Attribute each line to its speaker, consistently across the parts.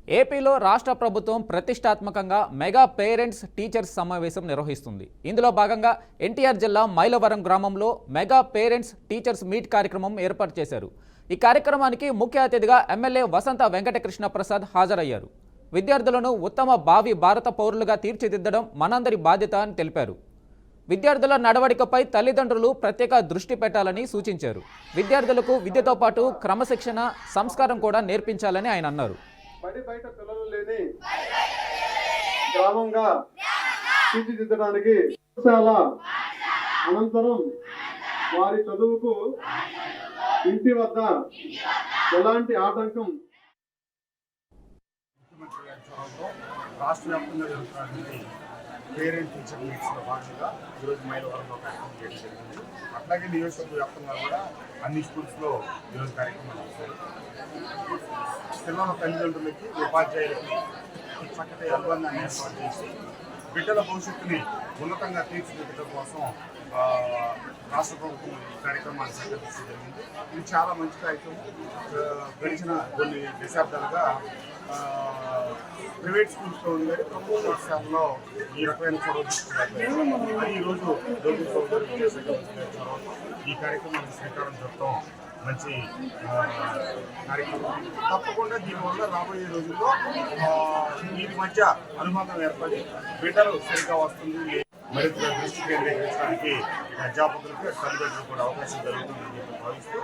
Speaker 1: ఏపీలో రాష్ట్ర ప్రభుత్వం ప్రతిష్టాత్మకంగా మెగా పేరెంట్స్ టీచర్స్ సమావేశం నిర్వహిస్తుంది. ఇందులో భాగంగా ఎన్టీఆర్ జిల్లా మైలవరం గ్రామంలో మెగా పేరెంట్స్ టీచర్స్ మీట్ కార్యక్రమం ఏర్పాటు చేశారు. ఈ కార్యక్రమానికి ముఖ్య అతిథిగా ఎమ్మెల్యే వసంత వెంకటకృష్ణ ప్రసాద్ హాజరయ్యారు. విద్యార్థులను ఉత్తమ భావి భారత పౌరులుగా తీర్చిదిద్దడం మనందరి బాధ్యత అని తెలిపారు. విద్యార్థుల నడవడికపై తల్లిదండ్రులు ప్రత్యేక దృష్టి పెట్టాలని సూచించారు. విద్యార్థులకు విద్యతో పాటు క్రమశిక్షణ, సంస్కారం కూడా నేర్పించాలని ఆయన అన్నారు.
Speaker 2: బడి బయట పిల్లలు లేని గ్రామంగా తీర్చిదిద్దడానికి పాఠశాల అనంతరం వారి చదువుకు ఇంటి వద్ద ఎలాంటి ఆటంకం
Speaker 3: రాష్ట్ర వ్యాప్తంగా జరుగుతున్నటువంటి పేరెంట్ టీచర్ మీట్స్లో భాగంగా ఈరోజు మైలవరంలో కార్యక్రమం చేయడం జరిగింది. అట్లాగే నియోజకవర్గ వ్యాప్తంగా కూడా అన్ని స్కూల్స్లో ఈరోజు కార్యక్రమాలు చేస్తారు. పిల్లల తల్లిదండ్రులకి, ఉపాధ్యాయులకి చక్కటి అనుబంధాన్ని ఏర్పాటు చేసి బిడ్డల భవిష్యత్తుని ఉన్నతంగా తీర్చిదిద్దడం కోసం రాష్ట్ర ప్రభుత్వం ఈ కార్యక్రమాన్ని సంకల్పించడం జరిగింది. ఇది చాలా మంచి కార్యక్రమం. గడిచిన కొన్ని దశాబ్దాలుగా ప్రైవేట్ స్కూల్స్లో ఉంది, ప్రభుత్వ పాఠశాలలో ఈ రకమైన చొరవ తీసుకున్నారు. ఈరోజు గౌతమ్ చౌదరి విద్యాశాఖ చొరవతో ఈ కార్యక్రమానికి శ్రీకారం చుట్టడం మంచి కార్యక్రమం. తప్పకుండా దీనివల్ల రాబోయే రోజుల్లో వీరి మధ్య అనుబంధం ఏర్పడి బిడ్డలు సరిగ్గా వస్తుంది, మరింత దృష్టి కేంద్రీకరించడానికి అధ్యాపకులకు, తల్లిదండ్రులకు కూడా అవకాశం జరుగుతుందని చెప్పి భావిస్తూ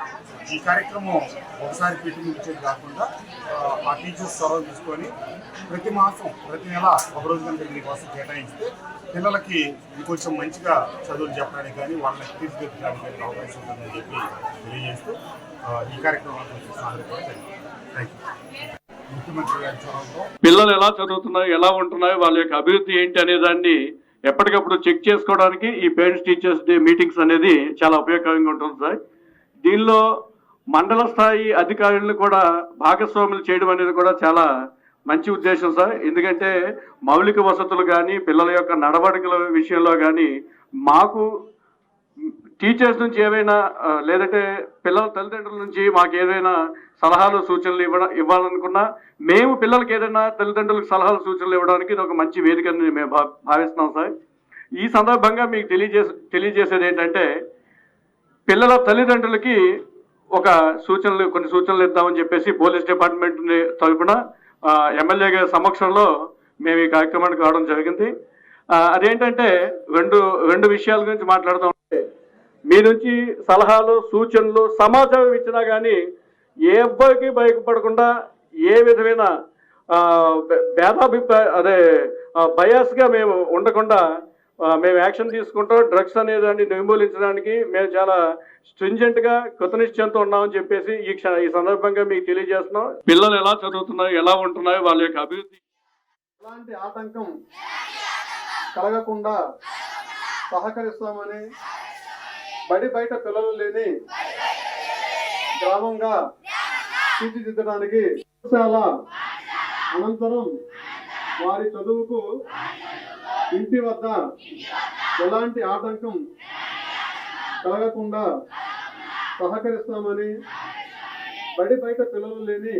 Speaker 3: ఈ కార్యక్రమం ఒకసారి పీఠం ఇచ్చేది కాకుండా ఆ టీచర్స్ చొరవ తీసుకొని ప్రతి మాసం, ప్రతి నెల ఒకరోజు కనుక దీనికోసం కేటాయిస్తే పిల్లలకి ఇంకొంచెం మంచిగా చదువులు చెప్పడానికి కానీ వాళ్ళని తీర్చిదిద్దడానికి కానీ అవకాశం ఉంటుందని చెప్పి తెలియజేస్తూ ఈ కార్యక్రమాన్ని సాధన జరిగింది. Thank you. ముఖ్యమంత్రి గారి చొరవతో
Speaker 4: పిల్లలు ఎలా చదువుతున్నారో, ఎలా ఉంటున్నాయో, వాళ్ళ యొక్క అభివృద్ధి ఏంటి అనే దాన్ని ఎప్పటికప్పుడు చెక్ చేసుకోవడానికి ఈ పేరెంట్స్ టీచర్స్ డే మీటింగ్స్ అనేది చాలా ఉపయోగకరంగా ఉంటుంది సార్. దీనిలో మండల స్థాయి అధికారులను కూడా భాగస్వాములు చేయడం అనేది కూడా చాలా మంచి ఉద్దేశం సార్. ఎందుకంటే మౌలిక వసతులు కానీ, పిల్లల యొక్క నడవడికల విషయంలో కానీ మాకు టీచర్స్ నుంచి ఏవైనా, లేదంటే పిల్లల తల్లిదండ్రుల నుంచి మాకు ఏదైనా సలహాలు సూచనలు ఇవ్వాలనుకున్నా, మేము పిల్లలకి ఏదైనా తల్లిదండ్రులకు సలహాలు సూచనలు ఇవ్వడానికి ఇది ఒక మంచి వేదికని మేము భావిస్తున్నాం సార్. ఈ సందర్భంగా మీకు తెలియజేసేది ఏంటంటే, పిల్లల తల్లిదండ్రులకి కొన్ని సూచనలు ఇద్దామని చెప్పేసి పోలీస్ డిపార్ట్మెంట్ తరఫున ఎమ్మెల్యే గారి సమక్షంలో మేము ఈ కార్యక్రమానికి రావడం జరిగింది. అదేంటంటే రెండు విషయాల గురించి మాట్లాడదాం. మీ నుంచి సలహాలు, సూచనలు, సమాచారం ఇచ్చినా కానీ ఏ ఎవ్వరికి భయపడకుండా, ఏ విధమైన బయాస్గా మేము ఉండకుండా మేము యాక్షన్ తీసుకుంటాం. డ్రగ్స్ అనేదాన్ని నిర్మూలించడానికి మేము చాలా స్ట్రింజెంట్గా, కృతనిశ్చయంతో ఉన్నామని చెప్పేసి ఈ సందర్భంగా మీకు తెలియజేస్తున్నాం. పిల్లలు ఎలా చదువుతున్నారో, ఎలా ఉంటున్నాయో, వాళ్ళ యొక్క అభివృద్ధి
Speaker 2: ఎలాంటి ఆటంకం కలగకుండా సహకరిస్తామని, బడి బయట పిల్లలు లేని గ్రామంగా తీర్చిదిద్దడానికి పాఠశాల అనంతరం వారి చదువుకు ఇంటి వద్ద ఎలాంటి ఆటంకం కలగకుండా సహకరిస్తామని, బడి బయట పిల్లలు లేని